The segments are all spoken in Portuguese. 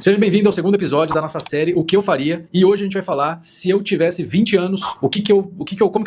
Seja bem-vindo ao segundo episódio da nossa série O que eu faria, e hoje a gente vai falar se eu tivesse 20 anos, como que eu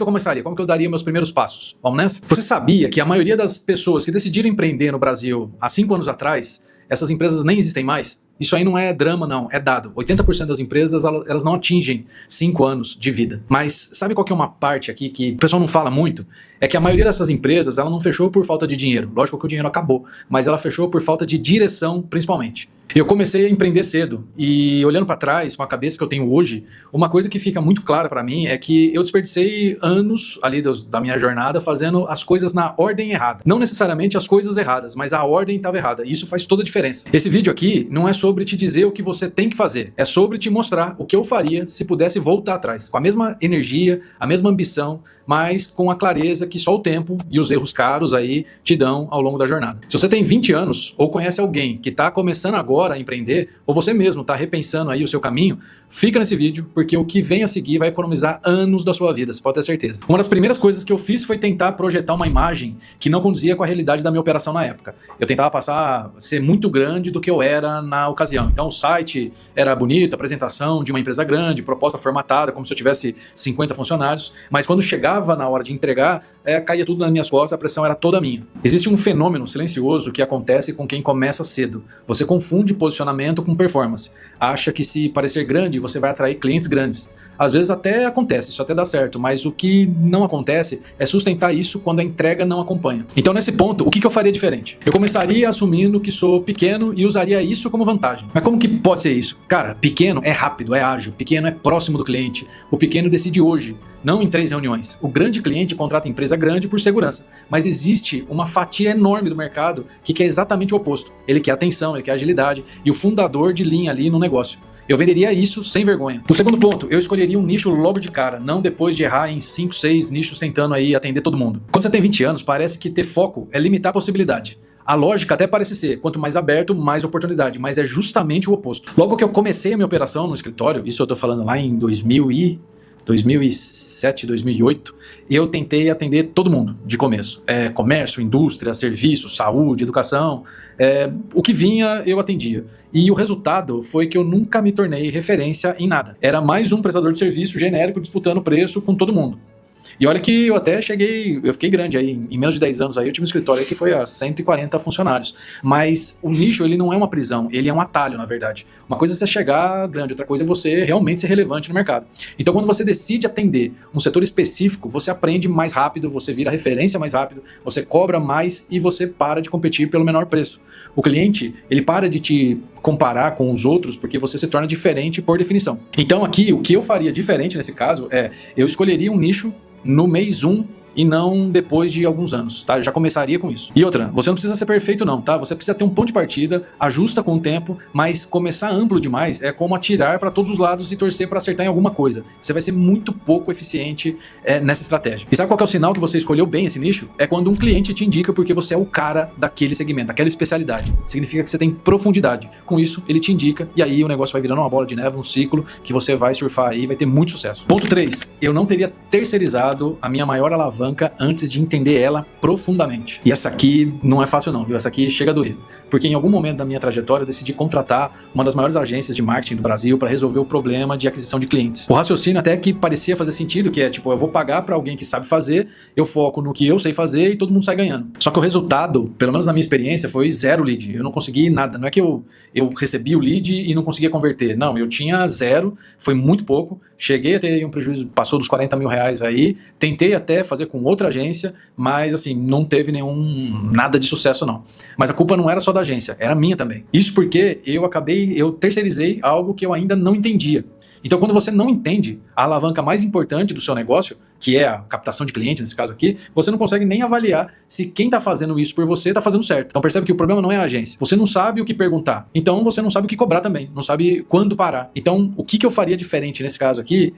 começaria, como que eu daria meus primeiros passos. Vamos nessa? Você sabia que a maioria das pessoas que decidiram empreender no Brasil há 5 anos atrás, essas empresas nem existem mais? Isso aí não é drama, não, é dado. 80% das empresas, elas não atingem 5 anos de vida. Mas sabe qual que é uma parte aqui que o pessoal não fala muito? É que a maioria dessas empresas, ela não fechou por falta de dinheiro. Lógico que o dinheiro acabou, mas ela fechou por falta de direção, principalmente. Eu comecei a empreender cedo e, olhando para trás, com a cabeça que eu tenho hoje, uma coisa que fica muito clara para mim é que eu desperdicei anos ali da minha jornada fazendo as coisas na ordem errada. Não necessariamente as coisas erradas, mas a ordem estava errada. E isso faz toda a diferença. Esse vídeo aqui não é sobre te dizer o que você tem que fazer. É sobre te mostrar o que eu faria se pudesse voltar atrás. Com a mesma energia, a mesma ambição, mas com a clareza que só o tempo e os erros caros aí te dão ao longo da jornada. Se você tem 20 anos ou conhece alguém que está começando agora a empreender, ou você mesmo está repensando aí o seu caminho, fica nesse vídeo, porque o que vem a seguir vai economizar anos da sua vida, você pode ter certeza. Uma das primeiras coisas que eu fiz foi tentar projetar uma imagem que não condizia com a realidade da minha operação na época. Eu tentava passar a ser muito grande do que eu era na ocasião. Então o site era bonito, apresentação de uma empresa grande, proposta formatada, como se eu tivesse 50 funcionários, mas quando chegava na hora de entregar, caía tudo nas minhas costas, a pressão era toda minha. Existe um fenômeno silencioso que acontece com quem começa cedo. Você confunde posicionamento com performance. Acha que se parecer grande, você vai atrair clientes grandes. Às vezes até acontece, isso até dá certo, mas o que não acontece é sustentar isso quando a entrega não acompanha. Então nesse ponto, o que eu faria diferente? Eu começaria assumindo que sou pequeno e usaria isso como vantagem. Mas como que pode ser isso? Cara, pequeno é rápido, é ágil, pequeno é próximo do cliente. O pequeno decide hoje, não em 3 reuniões. O grande cliente contrata empresa grande por segurança, mas existe uma fatia enorme do mercado que quer exatamente o oposto. Ele quer atenção, ele quer agilidade e o fundador de linha ali no negócio. Eu venderia isso sem vergonha. No segundo ponto, eu escolheria um nicho logo de cara, não depois de errar em 5, 6 nichos tentando aí atender todo mundo. Quando você tem 20 anos, parece que ter foco é limitar a possibilidade. A lógica até parece ser, quanto mais aberto, mais oportunidade, mas é justamente o oposto. Logo que eu comecei a minha operação no escritório, isso eu tô falando lá em 2007, 2008, eu tentei atender todo mundo de começo. Comércio, indústria, serviço, saúde, educação, o que vinha eu atendia. E o resultado foi que eu nunca me tornei referência em nada. Era mais um prestador de serviço genérico disputando preço com todo mundo. E olha que eu até eu fiquei grande aí, em menos de 10 anos aí eu tinha um escritório aí que foi a 140 funcionários, mas o nicho ele não é uma prisão, ele é um atalho na verdade. Uma coisa é você chegar grande, outra coisa é você realmente ser relevante no mercado. Então quando você decide atender um setor específico, você aprende mais rápido, você vira referência mais rápido, você cobra mais e você para de competir pelo menor preço. O cliente, ele para de te comparar com os outros porque você se torna diferente por definição. Então aqui, o que eu faria diferente nesse caso eu escolheria um nicho no mês 1 e não depois de alguns anos, tá? Eu já começaria com isso. E outra, você não precisa ser perfeito não, tá? Você precisa ter um ponto de partida, ajusta com o tempo, mas começar amplo demais é como atirar para todos os lados e torcer para acertar em alguma coisa. Você vai ser muito pouco eficiente nessa estratégia. E sabe qual que é o sinal que você escolheu bem esse nicho? É quando um cliente te indica porque você é o cara daquele segmento, daquela especialidade. Significa que você tem profundidade. Com isso, ele te indica e aí o negócio vai virando uma bola de neve, um ciclo que você vai surfar aí e vai ter muito sucesso. Ponto 3. Eu não teria terceirizado a minha maior alavanca antes de entender ela profundamente. E essa aqui não é fácil não, viu? Essa aqui chega a doer. Porque em algum momento da minha trajetória eu decidi contratar uma das maiores agências de marketing do Brasil para resolver o problema de aquisição de clientes. O raciocínio até que parecia fazer sentido, que tipo, eu vou pagar para alguém que sabe fazer, eu foco no que eu sei fazer e todo mundo sai ganhando. Só que o resultado, pelo menos na minha experiência, foi 0 lead. Eu não consegui nada. Não é que eu recebi o lead e não conseguia converter. Não, eu tinha 0, foi muito pouco. Cheguei a ter um prejuízo, passou dos 40 mil reais aí. Tentei até fazer com outra agência, mas assim, não teve nada de sucesso não. Mas a culpa não era só da agência, era minha também. Isso porque eu terceirizei algo que eu ainda não entendia. Então quando você não entende a alavanca mais importante do seu negócio, que é a captação de clientes, nesse caso aqui, você não consegue nem avaliar se quem está fazendo isso por você está fazendo certo. Então percebe que o problema não é a agência. Você não sabe o que perguntar. Então você não sabe o que cobrar também. Não sabe quando parar. Então o que eu faria diferente nesse caso aqui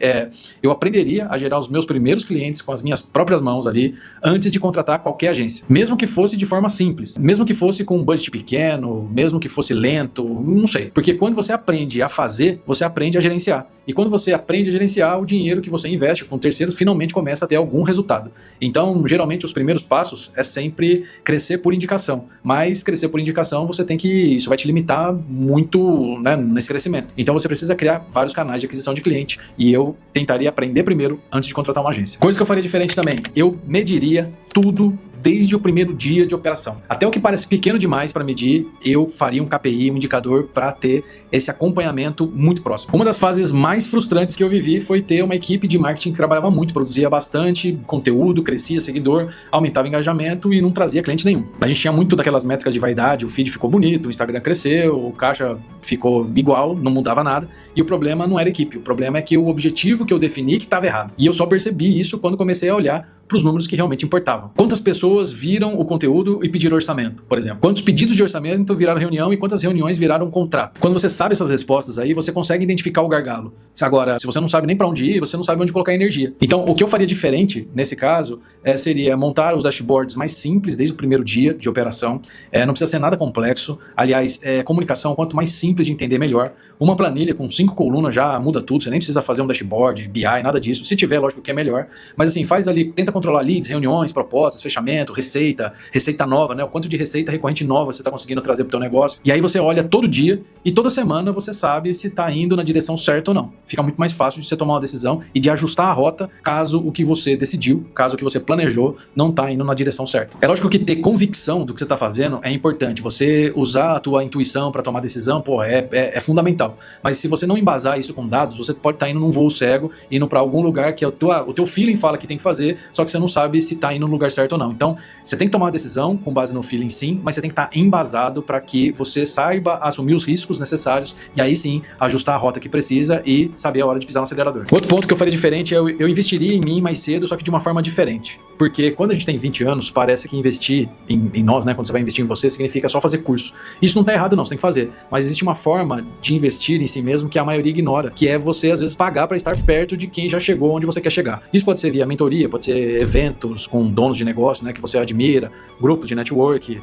eu aprenderia a gerar os meus primeiros clientes com as minhas próprias mãos ali, antes de contratar qualquer agência. Mesmo que fosse de forma simples. Mesmo que fosse com um budget pequeno, mesmo que fosse lento, não sei. Porque quando você aprende a fazer, você aprende a gerenciar. E quando você aprende a gerenciar, o dinheiro que você investe com terceiros finalmente começa a ter algum resultado. Então, geralmente, os primeiros passos é sempre crescer por indicação. Mas crescer por indicação, isso vai te limitar muito, né, nesse crescimento. Então, você precisa criar vários canais de aquisição de cliente. E eu tentaria aprender primeiro antes de contratar uma agência. Coisa que eu faria diferente também, eu mediria tudo desde o primeiro dia de operação. Até o que parece pequeno demais para medir, eu faria um KPI, um indicador para ter esse acompanhamento muito próximo. Uma das fases mais frustrantes que eu vivi foi ter uma equipe de marketing que trabalhava muito, produzia bastante conteúdo, crescia seguidor, aumentava engajamento e não trazia cliente nenhum. A gente tinha muito daquelas métricas de vaidade, o feed ficou bonito, o Instagram cresceu, o caixa ficou igual, não mudava nada, e o problema não era a equipe, o problema é que o objetivo que eu defini que estava errado. E eu só percebi isso quando comecei a olhar para os números que realmente importavam. Quantas pessoas viram o conteúdo e pediram orçamento, por exemplo? Quantos pedidos de orçamento viraram reunião e quantas reuniões viraram contrato? Quando você sabe essas respostas aí, você consegue identificar o gargalo. Agora, se você não sabe nem para onde ir, você não sabe onde colocar energia. Então, o que eu faria diferente nesse caso seria montar os dashboards mais simples desde o primeiro dia de operação. Não precisa ser nada complexo. Aliás, comunicação, quanto mais simples de entender, melhor. Uma planilha com 5 colunas já muda tudo. Você nem precisa fazer um dashboard, BI, nada disso. Se tiver, lógico que é melhor. Mas assim, faz ali, tenta controlar leads, reuniões, propostas, fechamento, receita nova, né? O quanto de receita recorrente nova você está conseguindo trazer para o teu negócio. E aí você olha todo dia e toda semana você sabe se está indo na direção certa ou não. Fica muito mais fácil de você tomar uma decisão e de ajustar a rota caso o que você decidiu, caso o que você planejou não está indo na direção certa. É lógico que ter convicção do que você está fazendo é importante. Você usar a tua intuição para tomar decisão, é fundamental. Mas se você não embasar isso com dados, você pode estar indo num voo cego, indo para algum lugar que o teu feeling fala que tem que fazer, só que você não sabe se está indo no lugar certo ou não. Então, você tem que tomar uma decisão com base no feeling, sim, mas você tem que estar embasado para que você saiba assumir os riscos necessários e aí sim ajustar a rota que precisa e saber a hora de pisar no acelerador. Outro ponto que eu faria diferente é eu investiria em mim mais cedo, só que de uma forma diferente. Porque quando a gente tem 20 anos, parece que investir em nós, né, quando você vai investir em você, significa só fazer curso. Isso não está errado não, você tem que fazer. Mas existe uma forma de investir em si mesmo que a maioria ignora, que é você às vezes pagar para estar perto de quem já chegou onde você quer chegar. Isso pode ser via mentoria, pode ser eventos com donos de negócio, né, que você admira, grupos de network,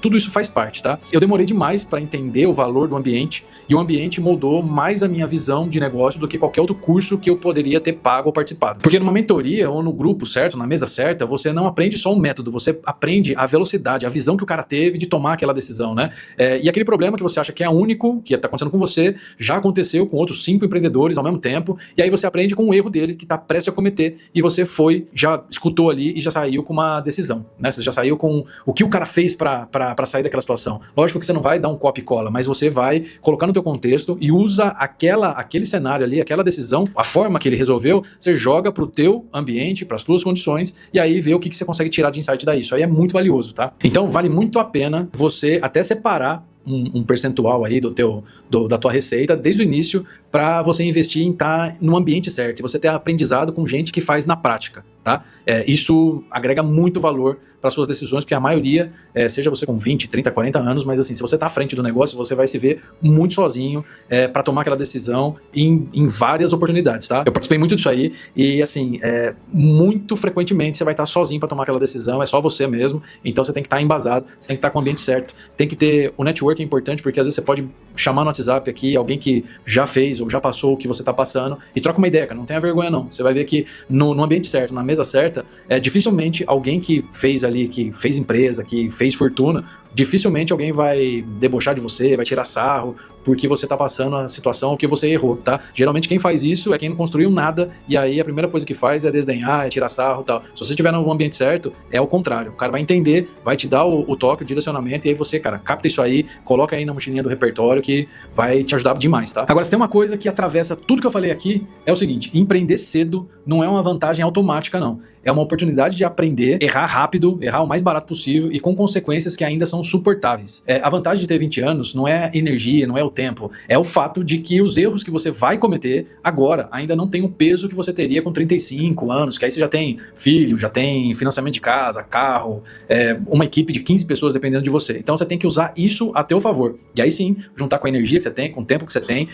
tudo isso faz parte, tá? Eu demorei demais para entender o valor do ambiente e o ambiente moldou mais a minha visão de negócio do que qualquer outro curso que eu poderia ter pago ou participado. Porque numa mentoria ou no grupo certo, na mesa certa, você não aprende só um método, você aprende a velocidade, a visão que o cara teve de tomar aquela decisão, né? E aquele problema que você acha que é único, que está acontecendo com você, já aconteceu com outros 5 empreendedores ao mesmo tempo, e aí você aprende com o erro dele que está prestes a cometer, e você já escutou ali e já saiu com uma decisão, né? Você já saiu com o que o cara fez para sair daquela situação. Lógico que você não vai dar um copy e cola, mas você vai colocar no teu contexto e usa aquele cenário ali, aquela decisão, a forma que ele resolveu, você joga pro teu ambiente, para as tuas condições, e aí vê o que você consegue tirar de insight daí. Isso aí é muito valioso, tá? Então vale muito a pena você até separar um percentual aí da tua receita desde o início para você investir em estar no ambiente certo e você ter aprendizado com gente que faz na prática, tá? Isso agrega muito valor para suas decisões, porque a maioria, seja você com 20, 30, 40 anos, mas assim, se você está à frente do negócio, você vai se ver muito sozinho para tomar aquela decisão em várias oportunidades, tá? Eu participei muito disso aí e assim, muito frequentemente você vai estar sozinho para tomar aquela decisão, é só você mesmo, então você tem que estar embasado, você tem que estar com o ambiente certo, tem que ter o network é importante, porque às vezes você pode chamar no WhatsApp aqui alguém que já fez ou já passou o que você está passando e troca uma ideia, cara, não tenha vergonha não. Você vai ver que no ambiente certo, na mesa certa, dificilmente alguém que fez ali, que fez empresa, que fez fortuna, dificilmente alguém vai debochar de você, vai tirar sarro, porque você tá passando a situação que você errou, tá? Geralmente quem faz isso é quem não construiu nada, e aí a primeira coisa que faz é desdenhar, é tirar sarro e tal. Se você estiver no ambiente certo, é o contrário. O cara vai entender, vai te dar o toque, o direcionamento, e aí você, cara, capta isso aí, coloca aí na mochilinha do repertório que vai te ajudar demais, tá? Agora, se tem uma coisa que atravessa tudo que eu falei aqui, é o seguinte: empreender cedo não é uma vantagem automática, não. É uma oportunidade de aprender, errar rápido, errar o mais barato possível e com consequências que ainda são suportáveis. A vantagem de ter 20 anos não é energia, não é o tempo, é o fato de que os erros que você vai cometer agora ainda não tem o peso que você teria com 35 anos, que aí você já tem filho, já tem financiamento de casa, carro, uma equipe de 15 pessoas dependendo de você. Então você tem que usar isso a teu favor. E aí sim, juntar com a energia que você tem, com o tempo que você tem,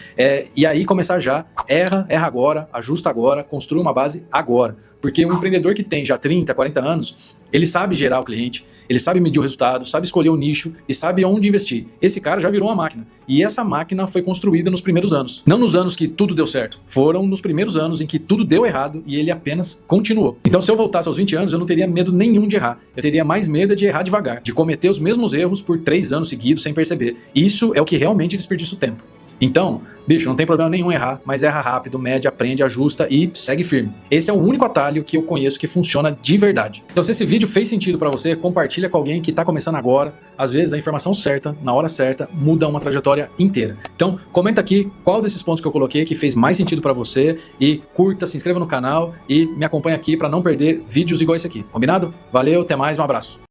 e aí começar já, erra agora, ajusta agora, construa uma base agora. Porque um empreendedor que tem já 30, 40 anos, ele sabe gerar o cliente, ele sabe medir o resultado, sabe escolher o nicho e sabe onde investir. Esse cara já virou uma máquina. E essa máquina foi construída nos primeiros anos. Não nos anos que tudo deu certo. Foram nos primeiros anos em que tudo deu errado e ele apenas continuou. Então, se eu voltasse aos 20 anos, eu não teria medo nenhum de errar. Eu teria mais medo de errar devagar, de cometer os mesmos erros por 3 anos seguidos sem perceber. Isso é o que realmente desperdiça o tempo. Então, bicho, não tem problema nenhum errar, mas erra rápido, mede, aprende, ajusta e segue firme. Esse é o único atalho que eu conheço que funciona de verdade. Então, se esse vídeo fez sentido pra você, compartilha com alguém que tá começando agora. Às vezes a informação certa, na hora certa, muda uma trajetória inteira. Então, comenta aqui qual desses pontos que eu coloquei que fez mais sentido pra você e curta, se inscreva no canal e me acompanha aqui pra não perder vídeos igual esse aqui. Combinado? Valeu, até mais, um abraço.